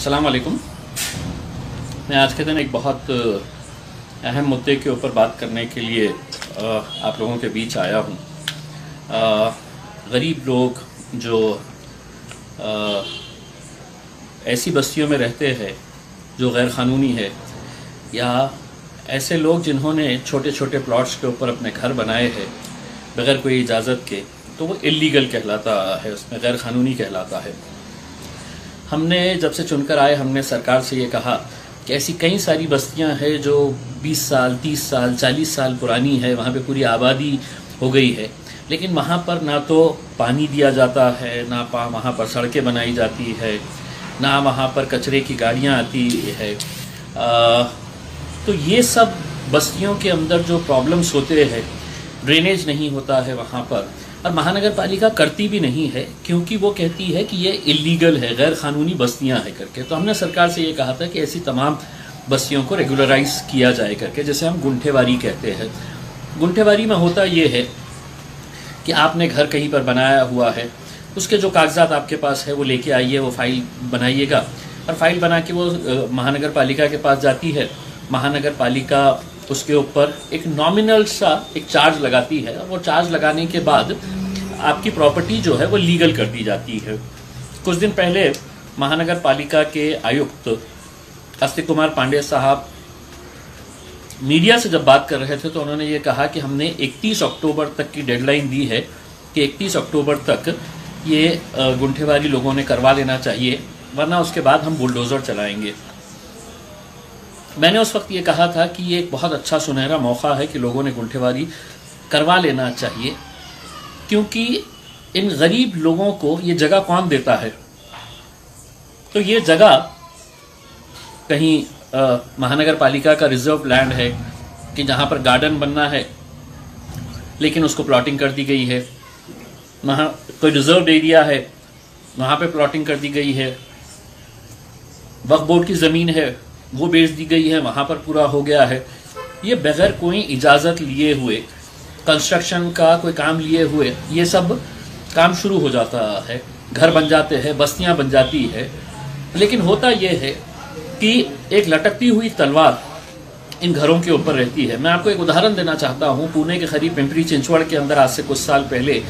अस्सलाम वालेकुम। मैं आज के दिन एक बहुत अहम मुद्दे के ऊपर बात करने के लिए आप लोगों के बीच आया हूँ। गरीब लोग जो ऐसी बस्तियों में रहते हैं जो गैर क़ानूनी है, या ऐसे लोग जिन्होंने छोटे छोटे प्लॉट्स के ऊपर अपने घर बनाए हैं बग़ैर कोई इजाज़त के, तो वो इल्लीगल कहलाता है, उसमें गैर क़ानूनी कहलाता है। हमने जब से चुनकर आए, हमने सरकार से ये कहा कि ऐसी कई सारी बस्तियां हैं जो 20 साल, 30 साल, 40 साल पुरानी है, वहाँ पे पूरी आबादी हो गई है, लेकिन वहाँ पर ना तो पानी दिया जाता है, ना वहाँ पर सड़कें बनाई जाती है, ना वहाँ पर कचरे की गाड़ियाँ आती है। तो ये सब बस्तियों के अंदर जो प्रॉब्लम्स होते हैं, ड्रेनेज नहीं होता है वहाँ पर, और महानगर पालिका करती भी नहीं है क्योंकि वो कहती है कि ये इल्लीगल है, गैर क़ानूनी बस्तियां हैं करके। तो हमने सरकार से ये कहा था कि ऐसी तमाम बस्तियों को रेगुलराइज किया जाए करके, जैसे हम गुंठेवारी कहते हैं। गुंठेवारी में होता ये है कि आपने घर कहीं पर बनाया हुआ है, उसके जो कागजात आपके पास है वो लेके आइए, वो फाइल बनाइएगा, और फाइल बना के वो महानगर पालिका के पास जाती है। महानगर पालिका उसके ऊपर एक नॉमिनल सा एक चार्ज लगाती है, और वो चार्ज लगाने के बाद आपकी प्रॉपर्टी जो है वो लीगल कर दी जाती है। कुछ दिन पहले महानगर पालिका के आयुक्त आस्तिक कुमार पांडे साहब मीडिया से जब बात कर रहे थे तो उन्होंने ये कहा कि हमने 31 अक्टूबर तक की डेडलाइन दी है कि 31 अक्टूबर तक ये गुंठेवारी लोगों ने करवा लेना चाहिए, वरना उसके बाद हम बुलडोज़र चलाएंगे। मैंने उस वक्त ये कहा था कि ये एक बहुत अच्छा सुनहरा मौका है कि लोगों ने गुंठेवारी करवा लेना चाहिए, क्योंकि इन गरीब लोगों को ये जगह कौन देता है? तो ये जगह कहीं महानगर पालिका का रिजर्व लैंड है कि जहाँ पर गार्डन बनना है, लेकिन उसको प्लॉटिंग कर दी गई है। वहाँ कोई रिजर्व एरिया है, वहाँ पे प्लॉटिंग कर दी गई है। वक्फ बोर्ड की ज़मीन है, वो बेच दी गई है, वहाँ पर पूरा हो गया है। ये बगैर कोई इजाज़त लिए हुए, कंस्ट्रक्शन का कोई काम लिए हुए, ये सब काम शुरू हो जाता है, घर बन जाते हैं, बस्तियाँ बन जाती है। लेकिन होता ये है कि एक लटकती हुई तलवार इन घरों के ऊपर रहती है। मैं आपको एक उदाहरण देना चाहता हूँ। पुणे के करीब पिंपरी चिंचवड़ के अंदर आज से कुछ साल पहले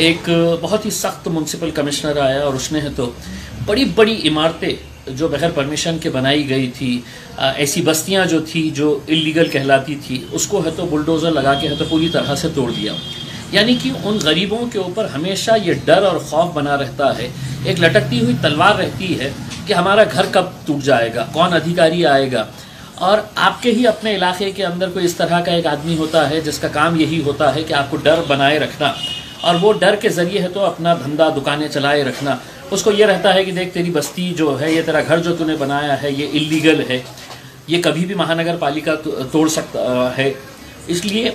एक बहुत ही सख्त म्युनिसिपल कमिश्नर आया, और उसने है तो बड़ी बड़ी इमारतें जो बगैर परमिशन के बनाई गई थी, ऐसी बस्तियां जो थी जो इल्लीगल कहलाती थी, उसको है तो बुलडोज़र लगा के है तो पूरी तरह से तोड़ दिया। यानी कि उन गरीबों के ऊपर हमेशा ये डर और खौफ बना रहता है, एक लटकती हुई तलवार रहती है कि हमारा घर कब टूट जाएगा, कौन अधिकारी आएगा। और आपके ही अपने इलाके के अंदर कोई इस तरह का एक आदमी होता है जिसका काम यही होता है कि आपको डर बनाए रखना, और वो डर के ज़रिए है तो अपना धंधा दुकानें चलाए रखना। उसको ये रहता है कि देख, तेरी बस्ती जो है, ये तेरा घर जो तूने बनाया है, ये इल्लीगल है, ये कभी भी महानगर पालिका तोड़ सकता है। इसलिए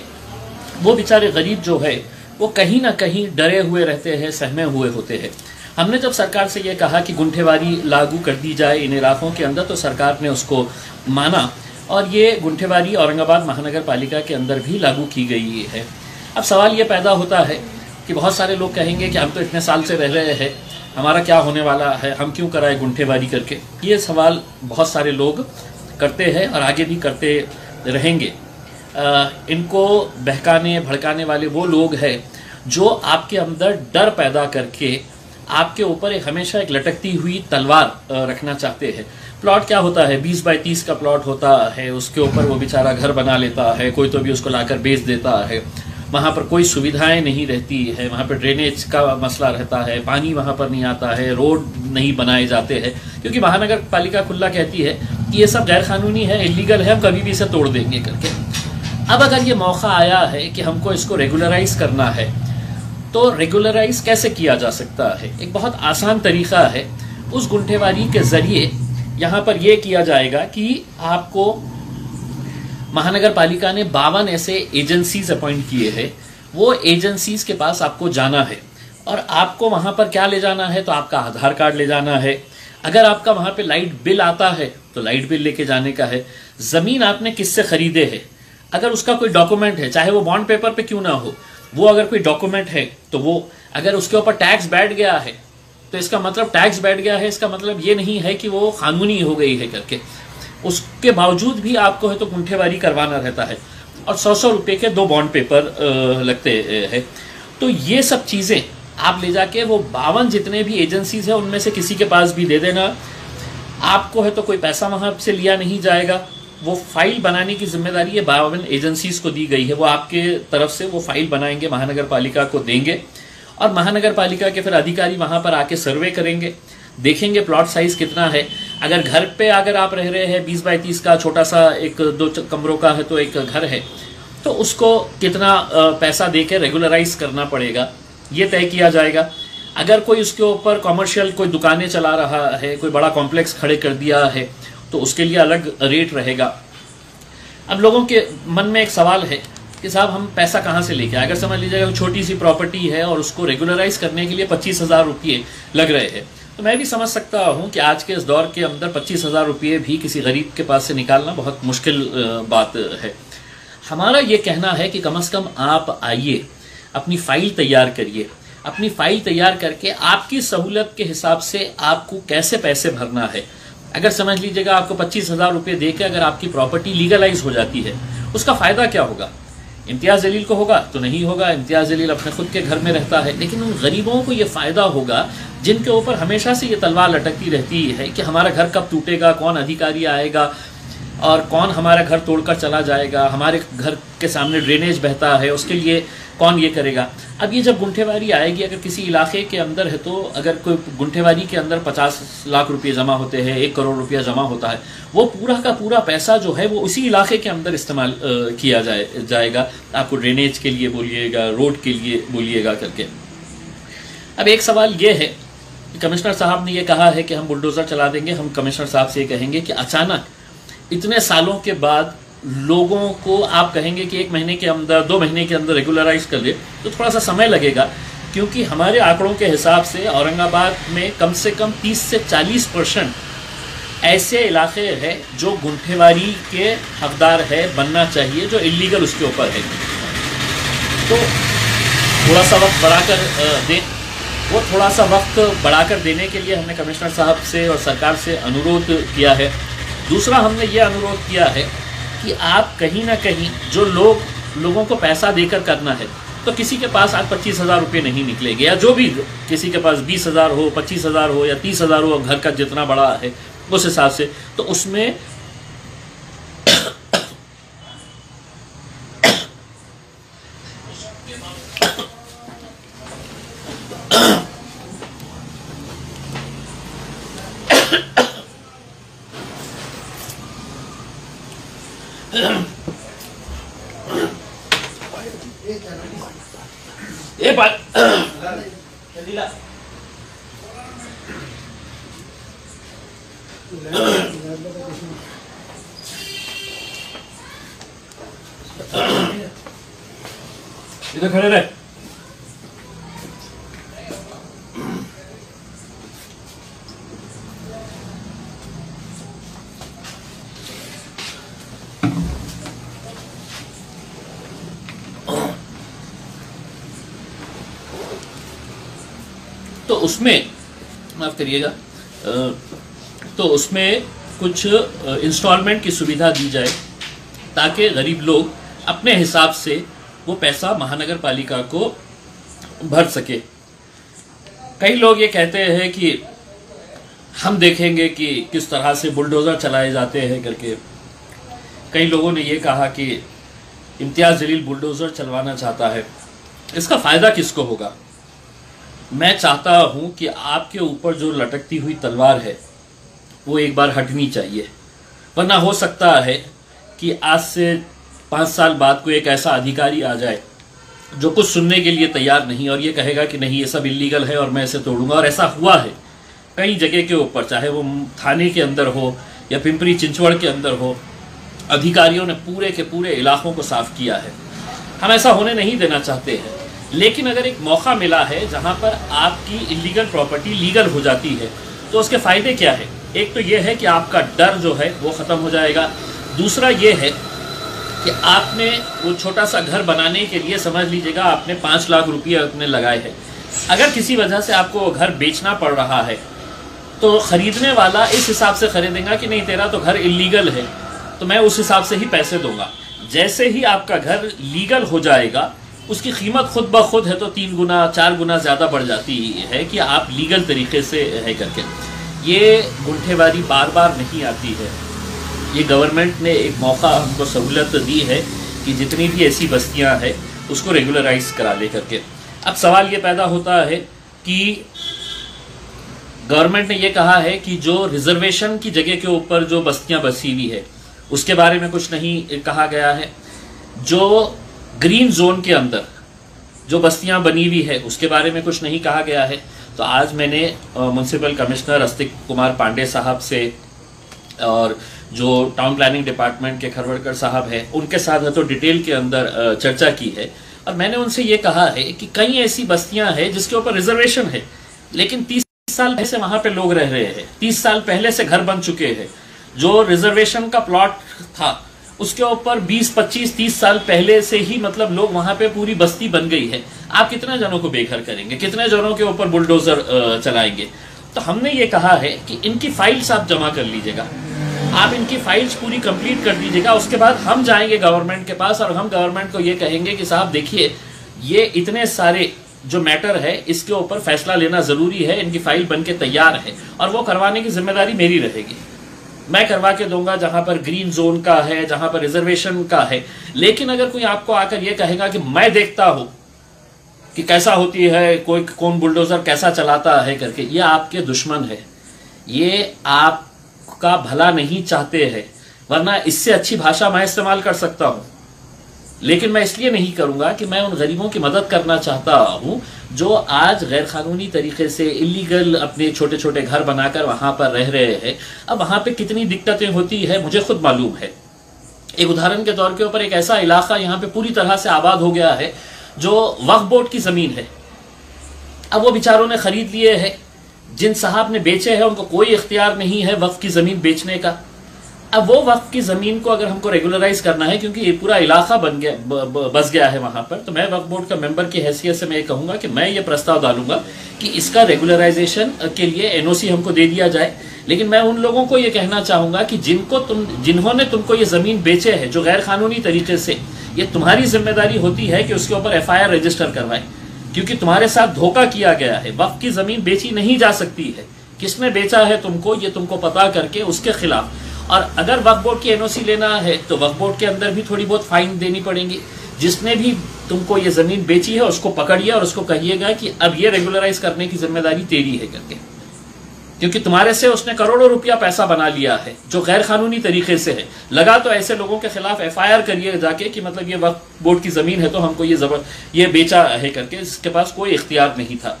वो बेचारे गरीब जो है वो कहीं ना कहीं डरे हुए रहते हैं, सहमे हुए होते हैं। हमने जब सरकार से ये कहा कि गुंठेवारी लागू कर दी जाए इन इलाकों के अंदर, तो सरकार ने उसको माना, और ये गुंठेवारी औरंगाबाद महानगर पालिका के अंदर भी लागू की गई है। अब सवाल ये पैदा होता है कि बहुत सारे लोग कहेंगे कि हम तो इतने साल से रह रहे हैं, हमारा क्या होने वाला है, हम क्यों कराए गुंठेवारी करके। ये सवाल बहुत सारे लोग करते हैं और आगे भी करते रहेंगे। इनको बहकाने भड़काने वाले वो लोग हैं जो आपके अंदर डर पैदा करके आपके ऊपर एक हमेशा एक लटकती हुई तलवार रखना चाहते हैं। प्लॉट क्या होता है, 20 बाई 30 का प्लॉट होता है, उसके ऊपर वो बेचारा घर बना लेता है, कोई तो भी उसको लाकर बेच देता है। वहाँ पर कोई सुविधाएं नहीं रहती है, वहाँ पर ड्रेनेज का मसला रहता है, पानी वहाँ पर नहीं आता है, रोड नहीं बनाए जाते हैं, क्योंकि महानगर पालिका खुला कहती है कि ये सब गैर कानूनी है, इलीगल है, हम कभी भी इसे तोड़ देंगे करके। अब अगर ये मौका आया है कि हमको इसको रेगुलराइज करना है, तो रेगुलराइज कैसे किया जा सकता है? एक बहुत आसान तरीका है। उस गुंठेवारी के ज़रिए यहाँ पर यह किया जाएगा कि आपको महानगर पालिका ने 52 ऐसे एजेंसीज अपॉइंट किए हैं। वो एजेंसीज के पास आपको जाना है, और आपको वहां पर क्या ले जाना है, तो आपका आधार कार्ड ले जाना है। अगर आपका वहां पे लाइट बिल आता है तो लाइट बिल लेके जाने का है। जमीन आपने किससे खरीदे है, अगर उसका कोई डॉक्यूमेंट है, चाहे वो बॉन्ड पेपर पे क्यों ना हो, वो अगर कोई डॉक्यूमेंट है तो वो, अगर उसके ऊपर टैक्स बैठ गया है तो तो इसका मतलब टैक्स बैठ गया है, इसका मतलब ये नहीं है कि वो कानूनी हो गई है करके। उसके बावजूद भी आपको है तो गुंठेवारी करवाना रहता है, और 100-100 रुपये के 2 बॉन्ड पेपर लगते हैं। तो ये सब चीज़ें आप ले जाके वो 52 जितने भी एजेंसीज हैं उनमें से किसी के पास भी दे देना। आपको है तो कोई पैसा वहाँ से लिया नहीं जाएगा। वो फाइल बनाने की जिम्मेदारी ये 52 एजेंसीज को दी गई है। वो आपके तरफ से वो फाइल बनाएंगे, महानगर पालिका को देंगे, और महानगर पालिका के फिर अधिकारी वहाँ पर आके सर्वे करेंगे, देखेंगे प्लॉट साइज कितना है। अगर घर पे अगर आप रह रहे हैं 20 बाई 30 का छोटा सा 1-2 कमरों का है तो एक घर है, तो उसको कितना पैसा दे के रेगुलराइज करना पड़ेगा ये तय किया जाएगा। अगर कोई उसके ऊपर कॉमर्शियल कोई दुकानें चला रहा है, कोई बड़ा कॉम्प्लेक्स खड़े कर दिया है, तो उसके लिए अलग रेट रहेगा। अब लोगों के मन में एक सवाल है कि साहब हम पैसा कहाँ से लेके आए। अगर समझ लीजिएगा छोटी सी प्रॉपर्टी है और उसको रेगुलराइज करने के लिए 25,000 रुपये लग रहे हैं, तो मैं भी समझ सकता हूँ कि आज के इस दौर के अंदर 25,000 रुपये भी किसी गरीब के पास से निकालना बहुत मुश्किल बात है। हमारा ये कहना है कि कम से कम आप आइए, अपनी फाइल तैयार करिए। अपनी फाइल तैयार करके आपकी सहूलत के हिसाब से आपको कैसे पैसे भरना है। अगर समझ लीजिएगा आपको 25,000 रुपये दे के अगर आपकी प्रॉपर्टी लीगलाइज हो जाती है, उसका फ़ायदा क्या होगा? इम्तियाज़ जलील को होगा तो नहीं होगा, इम्तियाज़ जलील अपने खुद के घर में रहता है, लेकिन उन गरीबों को ये फ़ायदा होगा जिनके ऊपर हमेशा से ये तलवार लटकती रहती है कि हमारा घर कब टूटेगा, कौन अधिकारी आएगा और कौन हमारा घर तोड़कर चला जाएगा, हमारे घर के सामने ड्रेनेज बहता है उसके लिए कौन ये करेगा। अब ये जब गुंठेवारी आएगी, अगर किसी इलाके के अंदर है तो अगर कोई गुंठेवारी के अंदर 50 लाख रुपये जमा होते हैं, 1 करोड़ रुपया जमा होता है, वो पूरा का पूरा पैसा जो है वो उसी इलाके के अंदर इस्तेमाल किया जाएगा। आपको ड्रेनेज के लिए बोलिएगा, रोड के लिए बोलिएगा करके। अब एक सवाल ये है कि कमिश्नर साहब ने ये कहा है कि हम बुलडोज़र चला देंगे। हम कमिश्नर साहब से ये कहेंगे कि अचानक इतने सालों के बाद लोगों को आप कहेंगे कि 1 महीने के अंदर, 2 महीने के अंदर रेगुलराइज कर ले, तो थोड़ा सा समय लगेगा, क्योंकि हमारे आंकड़ों के हिसाब से औरंगाबाद में कम से कम 30 से 40% ऐसे इलाके हैं जो गुंठेवारी के हकदार है, बनना चाहिए, जो इलीगल उसके ऊपर है। तो थोड़ा सा वक्त बढ़ाकर दें। वो थोड़ा सा वक्त बढ़ाकर देने के लिए हमने कमिश्नर साहब से और सरकार से अनुरोध किया है। दूसरा हमने ये अनुरोध किया है कि आप कहीं ना कहीं जो लोगों को पैसा देकर करना है, तो किसी के पास आज 25,000 रुपये नहीं निकलेंगे, या जो भी किसी के पास 20,000 हो, 25,000 हो या 30,000 हो, घर का जितना बड़ा है उस हिसाब से, तो उसमें ये बात इधर खड़े रहे। तो उसमें माफ़ करिएगा, तो उसमें कुछ इंस्टॉलमेंट की सुविधा दी जाए ताकि गरीब लोग अपने हिसाब से वो पैसा महानगर पालिका को भर सके। कई लोग ये कहते हैं कि हम देखेंगे कि किस तरह से बुलडोज़र चलाए जाते हैं करके। कई लोगों ने ये कहा कि इम्तियाज़ जलील बुलडोज़र चलवाना चाहता है, इसका फ़ायदा किसको होगा? मैं चाहता हूं कि आपके ऊपर जो लटकती हुई तलवार है वो एक बार हटनी चाहिए, वरना हो सकता है कि आज से 5 साल बाद कोई एक ऐसा अधिकारी आ जाए जो कुछ सुनने के लिए तैयार नहीं और ये कहेगा कि नहीं ये सब इलीगल है और मैं इसे तोड़ूंगा। और ऐसा हुआ है कई जगह के ऊपर, चाहे वो थाने के अंदर हो या पिंपरी चिंचवड़ के अंदर हो, अधिकारियों ने पूरे के पूरे इलाकों को साफ किया है। हम ऐसा होने नहीं देना चाहते हैं, लेकिन अगर एक मौका मिला है जहां पर आपकी इलीगल प्रॉपर्टी लीगल हो जाती है तो उसके फ़ायदे क्या है? एक तो ये है कि आपका डर जो है वो ख़त्म हो जाएगा। दूसरा ये है कि आपने वो छोटा सा घर बनाने के लिए समझ लीजिएगा आपने 5 लाख रुपये अपने लगाए हैं, अगर किसी वजह से आपको घर बेचना पड़ रहा है तो खरीदने वाला इस हिसाब से खरीदेगा कि नहीं तेरा तो घर इलीगल है, तो मैं उस हिसाब से ही पैसे दूंगा। जैसे ही आपका घर लीगल हो जाएगा उसकी कीमत खुद ब खुद है तो 3 गुना 4 गुना ज़्यादा बढ़ जाती है कि आप लीगल तरीके से है करके। ये गुंठेवारी बार बार नहीं आती है, ये गवर्नमेंट ने एक मौका हमको सहूलत दी है कि जितनी भी ऐसी बस्तियां हैं उसको रेगुलराइज करा ले करके। अब सवाल ये पैदा होता है कि गवर्नमेंट ने ये कहा है कि जो रिजर्वेशन की जगह के ऊपर जो बस्तियां बसी हुई है उसके बारे में कुछ नहीं कहा गया है। जो ग्रीन जोन के अंदर जो बस्तियां बनी हुई है उसके बारे में कुछ नहीं कहा गया है। तो आज मैंने म्युनिसिपल कमिश्नर अस्तिक कुमार पांडे साहब से और जो टाउन प्लानिंग डिपार्टमेंट के खरवड़कर साहब हैं उनके साथ तो डिटेल के अंदर चर्चा की है और मैंने उनसे ये कहा है कि कई ऐसी बस्तियां हैं जिसके ऊपर रिजर्वेशन है लेकिन 30 साल पहले से वहां पे लोग रह रहे हैं, 30 साल पहले से घर बन चुके हैं। जो रिजर्वेशन का प्लॉट था उसके ऊपर 20, 25, 30 साल पहले से ही मतलब लोग वहां पे पूरी बस्ती बन गई है। आप कितने जनों को बेघर करेंगे, कितने जनों के ऊपर बुलडोजर चलाएंगे? तो हमने ये कहा है कि इनकी फाइल्स आप जमा कर लीजिएगा, आप इनकी फाइल्स पूरी कंप्लीट कर दीजिएगा। उसके बाद हम जाएंगे गवर्नमेंट के पास और हम गवर्नमेंट को ये कहेंगे कि साहब देखिए ये इतने सारे जो मैटर है इसके ऊपर फैसला लेना जरूरी है, इनकी फाइल बन के तैयार है और वो करवाने की जिम्मेदारी मेरी रहेगी। मैं करवा के दूंगा जहां पर ग्रीन जोन का है, जहां पर रिजर्वेशन का है। लेकिन अगर कोई आपको आकर ये कहेगा कि मैं देखता हूं कि कैसा होती है, कोई कौन बुलडोजर कैसा चलाता है करके, ये आपके दुश्मन है, ये आपका भला नहीं चाहते हैं। वरना इससे अच्छी भाषा मैं इस्तेमाल कर सकता हूं, लेकिन मैं इसलिए नहीं करूंगा कि मैं उन गरीबों की मदद करना चाहता हूं जो आज गैर कानूनी तरीके से इलीगल अपने छोटे छोटे घर बनाकर वहां पर रह रहे हैं। अब वहां पे कितनी दिक्कतें होती है मुझे खुद मालूम है। एक उदाहरण के तौर के ऊपर एक ऐसा इलाका यहाँ पे पूरी तरह से आबाद हो गया है जो वक्फ बोर्ड की जमीन है। अब वो बेचारों ने खरीद लिए है, जिन साहब ने बेचे हैं उनको कोई इख्तियार नहीं है वक्फ की जमीन बेचने का। अब वो वक्फ की जमीन को अगर हमको रेगुलराइज करना है, क्योंकि ये पूरा इलाका बन गया बस गया है वहां पर, तो मैं वक्फ बोर्ड का मेंबर की हैसियत से मैं ये कहूंगा कि मैं ये प्रस्ताव डालूंगा कि इसका रेगुलराइजेशन के लिए एनओसी हमको दे दिया जाए। लेकिन मैं उन लोगों को ये कहना चाहूंगा कि जिन्होंने तुमको ये जमीन बेचे है जो गैर कानूनी तरीके से, ये तुम्हारी जिम्मेदारी होती है कि उसके ऊपर FIR रजिस्टर करवाए, क्योंकि तुम्हारे साथ धोखा किया गया है। वक्फ की जमीन बेची नहीं जा सकती है, किसने बेचा है तुमको ये तुमको पता करके उसके खिलाफ। और अगर वक्फ बोर्ड की एनओसी लेना है तो वक्फ बोर्ड के अंदर भी थोड़ी बहुत फाइन देनी पड़ेगी। जिसने भी तुमको ये जमीन बेची है उसको पकड़िए और उसको कहिएगा कि अब ये रेगुलराइज करने की जिम्मेदारी तेरी है करके, क्योंकि तुम्हारे से उसने करोड़ों रुपया पैसा बना लिया है जो गैर कानूनी तरीके से है। लगा तो ऐसे लोगों के खिलाफ FIR करिए जाके कि मतलब ये वक्फ बोर्ड की जमीन है तो हमको ये बेचा है करके, इसके पास कोई इख्तियार नहीं था।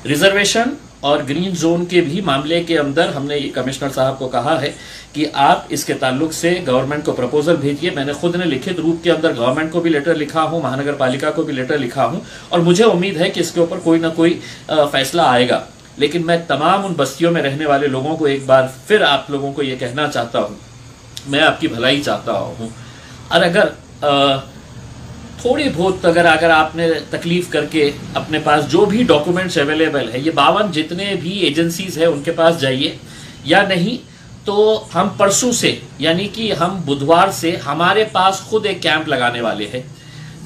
रिजर्वेशन और ग्रीन जोन के भी मामले के अंदर हमने कमिश्नर साहब को कहा है कि आप इसके ताल्लुक से गवर्नमेंट को प्रपोजल भेजिए। मैंने खुद ने लिखित रूप के अंदर गवर्नमेंट को भी लेटर लिखा हूं, महानगर पालिका को भी लेटर लिखा हूं और मुझे उम्मीद है कि इसके ऊपर कोई ना कोई फैसला आएगा। लेकिन मैं तमाम उन बस्तियों में रहने वाले लोगों को एक बार फिर आप लोगों को ये कहना चाहता हूँ, मैं आपकी भलाई चाहता हूँ और अगर थोड़ी बहुत अगर आपने तकलीफ करके अपने पास जो भी डॉक्यूमेंट्स अवेलेबल है, ये 52 जितने भी एजेंसीज है उनके पास जाइए, या नहीं तो हम परसों से यानी कि हम बुधवार से हमारे पास खुद एक कैंप लगाने वाले हैं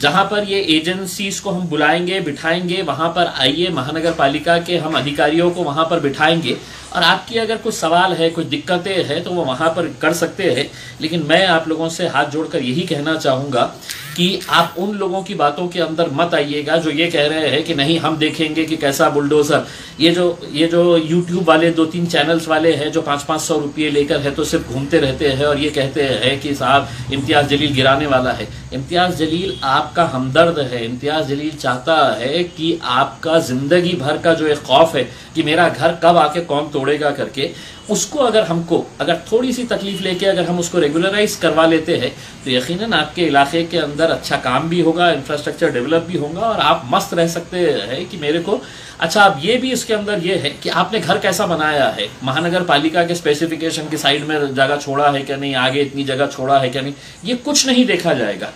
जहां पर ये एजेंसीज को हम बुलाएंगे, बिठाएंगे, वहां पर आइए, महानगर पालिका के हम अधिकारियों को वहां पर बिठाएंगे और आपकी अगर कुछ सवाल है, कुछ दिक्कतें हैं तो वो वहां पर कर सकते हैं। लेकिन मैं आप लोगों से हाथ जोड़कर यही कहना चाहूँगा कि आप उन लोगों की बातों के अंदर मत आइएगा जो ये कह रहे हैं कि नहीं हम देखेंगे कि कैसा बुलडोजर। ये जो YouTube वाले 2-3 चैनल्स वाले हैं जो 500-500 रुपये लेकर है तो सिर्फ घूमते रहते हैं और ये कहते हैं कि साहब इम्तियाज़ जलील गिराने वाला है। इम्तियाज़ जलील आपका हमदर्द है। इम्तियाज़ जलील चाहता है कि आपका ज़िंदगी भर का जो एक खौफ है कि मेरा घर कब आके कौन तोड़ेगा करके, उसको अगर थोड़ी सी तकलीफ लेके अगर हम उसको रेगुलराइज करवा लेते हैं तो यकीनन आपके इलाके के अंदर अच्छा काम भी होगा, इंफ्रास्ट्रक्चर डेवलप भी होगा और आप मस्त रह सकते हैं कि मेरे को अच्छा। अब ये भी इसके अंदर ये है कि आपने घर कैसा बनाया है, महानगर पालिका के स्पेसिफिकेशन की साइड में जगह छोड़ा है क्या नहीं, आगे इतनी जगह छोड़ा है क्या नहीं, ये कुछ नहीं देखा जाएगा।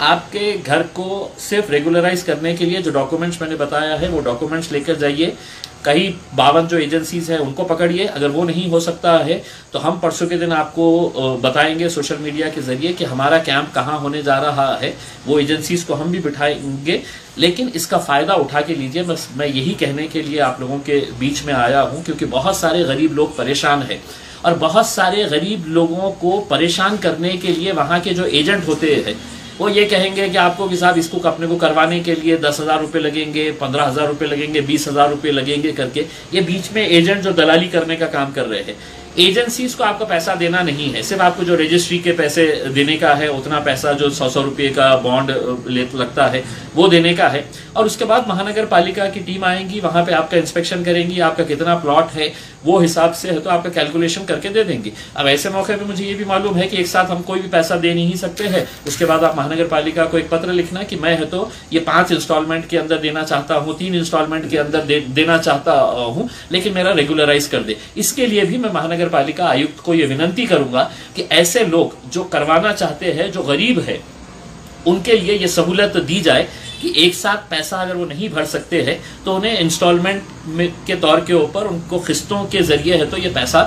आपके घर को सिर्फ रेगुलराइज करने के लिए जो डॉक्यूमेंट्स मैंने बताया है वो डॉक्यूमेंट्स लेकर जाइए। कहीं 52 जो एजेंसीज हैं उनको पकड़िए। अगर वो नहीं हो सकता है तो हम परसों के दिन आपको बताएंगे सोशल मीडिया के जरिए कि हमारा कैंप कहाँ होने जा रहा है। वो एजेंसीज को हम भी बिठाएंगे, लेकिन इसका फायदा उठा के लीजिए। बस मैं यही कहने के लिए आप लोगों के बीच में आया हूँ, क्योंकि बहुत सारे गरीब लोग परेशान हैं और बहुत सारे गरीब लोगों को परेशान करने के लिए वहाँ के जो एजेंट होते हैं वो ये कहेंगे कि आपको कि साहब इसको अपने को करवाने के लिए 10,000 रुपये लगेंगे, 15,000 रुपये लगेंगे, 20,000 रुपये लगेंगे करके ये बीच में एजेंट जो दलाली करने का काम कर रहे हैं। एजेंसीज को आपका पैसा देना नहीं है, सिर्फ आपको जो रजिस्ट्री के पैसे देने का है, उतना पैसा जो 100 रुपये का बॉन्ड लगता है वो देने का है। और उसके बाद महानगर पालिका की टीम आएंगी, वहां पे आपका इंस्पेक्शन करेंगी, आपका कितना प्लॉट है वो हिसाब से है तो आपका कैलकुलेशन करके दे देंगे। अब ऐसे मौके पे मुझे ये भी मालूम है कि एक साथ हम कोई भी पैसा दे नहीं सकते हैं। उसके बाद आप महानगर पालिका को एक पत्र लिखना कि मैं है तो ये 5 इंस्टॉलमेंट के अंदर देना चाहता हूँ, 3 इंस्टॉलमेंट के अंदर देना चाहता हूँ, लेकिन मेरा रेगुलराइज कर दे। इसके लिए भी मैं महानगर पालिका आयुक्त को ये विनंती करूंगा कि ऐसे लोग जो करवाना चाहते हैं, जो गरीब है, उनके लिए ये सहूलत दी जाए कि एक साथ पैसा अगर वो नहीं भर सकते हैं तो उन्हें इंस्टॉलमेंट के तौर के ऊपर उनको किस्तों के जरिए है तो ये पैसा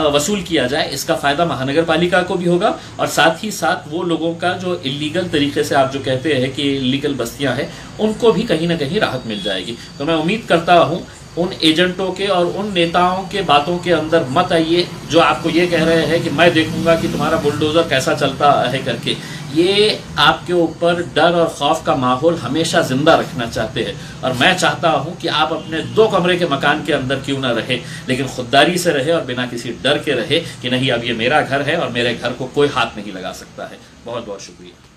वसूल किया जाए। इसका फायदा महानगर पालिका को भी होगा और साथ ही साथ वो लोगों का जो इलीगल तरीके से आप जो कहते हैं कि इलीगल बस्तियां हैं उनको भी कहीं ना कहीं राहत मिल जाएगी। तो मैं उम्मीद करता हूँ उन एजेंटों के और उन नेताओं के बातों के अंदर मत आइए जो आपको ये कह रहे हैं कि मैं देखूंगा कि तुम्हारा बुलडोजर कैसा चलता है करके। ये आपके ऊपर डर और खौफ का माहौल हमेशा जिंदा रखना चाहते हैं। और मैं चाहता हूं कि आप अपने 2 कमरे के मकान के अंदर क्यों ना रहे, लेकिन खुददारी से रहे और बिना किसी डर के रहे कि नहीं अब ये मेरा घर है और मेरे घर को कोई हाथ नहीं लगा सकता है। बहुत बहुत शुक्रिया।